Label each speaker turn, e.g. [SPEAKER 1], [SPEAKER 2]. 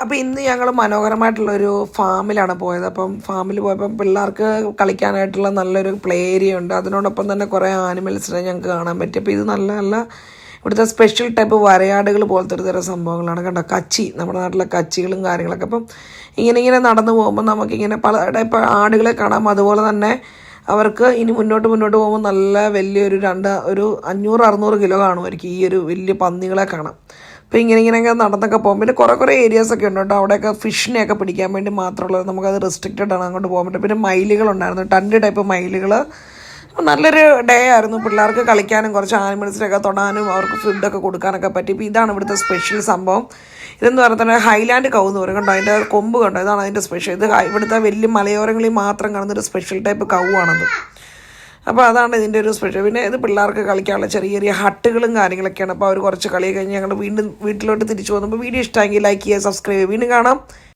[SPEAKER 1] അപ്പോൾ ഇന്ന് ഞങ്ങൾ മനോഹരമായിട്ടുള്ളൊരു ഫാമിലാണ് പോയത്. അപ്പം ഫാമിൽ പോയപ്പം പിള്ളേർക്ക് കളിക്കാനായിട്ടുള്ള നല്ലൊരു പ്ലേ ഏരിയ ഉണ്ട്. അതിനോടൊപ്പം തന്നെ കുറേ ആനിമൽസിനെ ഞങ്ങൾക്ക് കാണാൻ പറ്റി. അപ്പോൾ ഇത് നല്ല നല്ല ഇവിടുത്തെ സ്പെഷ്യൽ ടൈപ്പ് വരയാടുകൾ പോലത്തെ ഒരു തരം സംഭവങ്ങളാണ് കണ്ടോ. കച്ചി, നമ്മുടെ നാട്ടിലെ കച്ചികളും കാര്യങ്ങളൊക്കെ. അപ്പം ഇങ്ങനെ നടന്നു പോകുമ്പോൾ നമുക്കിങ്ങനെ പല ടൈപ്പ് ആടുകളെ കാണാം. അതുപോലെ തന്നെ അവർക്ക് ഇനി മുന്നോട്ട് പോകുമ്പോൾ നല്ല വലിയൊരു ഒരു 500-600 കിലോ കാണുമായിരിക്കും ഈ ഒരു വലിയ പന്നികളെ കാണാം. അപ്പോൾ ഇങ്ങനെയൊക്കെ നടന്നൊക്കെ പോകും. പിന്നെ കുറേ ഏരിയാസൊക്കെ ഉണ്ട് കേട്ടോ. അവിടെയൊക്കെ ഫിഷിനെയൊക്കെ പിടിക്കാൻ വേണ്ടി മാത്രമുള്ളത്, നമുക്കത് റെസ്ട്രിക്റ്റഡ് ആണ്, അങ്ങോട്ട് പോകാൻ പറ്റും. പിന്നെ മയിലുകളുണ്ടായിരുന്നു, 2 ടൈപ്പ് മയിലുകൾ. നല്ലൊരു ഡേ ആയിരുന്നു. പിള്ളേർക്ക് കളിക്കാനും കുറച്ച് ആനിമൽസിനൊക്കെ തൊടാനും അവർക്ക് ഫുഡൊക്കെ കൊടുക്കാനൊക്കെ പറ്റി. ഇപ്പോൾ ഇതാണ് ഇവിടുത്തെ സ്പെഷ്യൽ സംഭവം. ഇതെന്ന് പറഞ്ഞാൽ തന്നെ ഹൈലാൻഡ് കൗ എന്ന് പറയും കണ്ടോ. അതിൻ്റെ കൊമ്പ് കണ്ടോ, ഇതാണ് അതിൻ്റെ സ്പെഷ്യൽ. ഇത് ഇവിടുത്തെ വലിയ മലയോരങ്ങളിൽ മാത്രം കാണുന്നൊരു സ്പെഷ്യൽ ടൈപ്പ് കൗ ആണത്. അപ്പോൾ അതാണ് ഇതിൻ്റെ ഒരു സ്പെഷ്യൽ. പിന്നെ ഇത് പിള്ളേർക്ക് കളിക്കാനുള്ള ചെറിയ ചെറിയ ഹട്ടുകളും കാര്യങ്ങളൊക്കെയാണ്. അപ്പോൾ അവർ കുറച്ച് കളി കഴിഞ്ഞ് ഞങ്ങൾ വീട്ടിലോട്ട് തിരിച്ചു പോകുന്നു. അപ്പോൾ വീഡിയോ ഇഷ്ടമെങ്കിൽ ലൈക്ക് ചെയ്യുക, സബ്സ്ക്രൈബ് ചെയ്യുക. വീണ്ടും കാണാം.